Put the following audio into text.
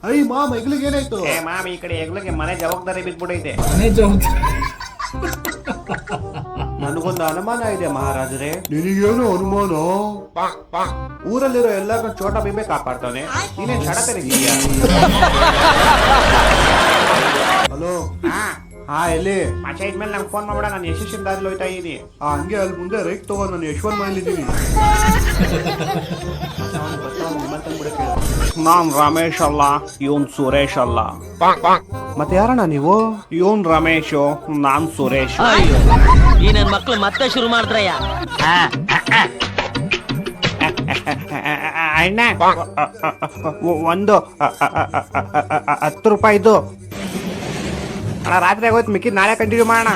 ಅಯ್ಯ ಮಾಮ ಹೆಗ್ಲಿಗೆ ಏನಾಯ್ತು? ಏ ಮಾಮ ಈ ಕಡೆ ಹೆಗ್ಲಿಗೆ ಮನೆ ಜವಾಬ್ದಾರಿ ಬಿದ್ಬಿಟ್ಟೈತೆ. ಮನೆ ಜವಾಬ್ದಾರಿ. ನನಗೊಂದು ಅನುಮಾನ ಇದೆ ಮಹಾರಾಜರೇ. ನಿನಗೇನು ಅನುಮಾನ? ಊರಲ್ಲಿರೋ ಎಲ್ಲಾರ್ನ ಚೋಟ ಬಿಂಬೆ ಕಾಪಾಡ್ತಾನೆ, ನೀನೇನ್ ಚಡತನೆ ಇದೀಯಾ? ಹಲೋ. ಹಾ ಹಾ ಎಲ್ಲಿ? ಮಚ ಇದ್ಮೇಲೆ ನಂಗೆ ಫೋನ್ ಮಾಡ್ಬಿಡ, ನಾನು ಯಶಸ್ಸಿನ ದಾರಿಲಿ ಹೋಯ್ತಾ ಇದೀನಿ. ಹಂಗೆ ಅಲ್ಲಿ ಮುಂದೆ ರೈಟ್ ತಗೋ, ನಾನು ಯಶವಂತ ಮನೇಲಿದ್ದೀನಿ. ನಾನ್ ರಮೇಶ್ ಅಲ್ಲ, ಇವನ್ ಸುರೇಶ್ ಅಲ್ಲ. ಮತ್ತೆ ಯಾರಣ್ಣ ನೀವು? ಇವನ್ ರಮೇಶು, ನಾನ್ ಸುರೇಶ್. ಅಯ್ಯೋ ಈ ನನ್ ಮಕ್ಳು ಮತ್ತೆ ಶುರು ಮಾಡಿದ್ರಯ್ಯ. ಅಣ್ಣ ಒಂದು 10 ರೂಪಾಯಿದು. ಅಣ್ಣ ರಾತ್ರಿ ಆಗೋಯ್ತು, ಮಿಕ್ಕಿದ್ ನಾಳೆ ಕಂಟಿನ್ಯೂ ಮಾಡೋಣ.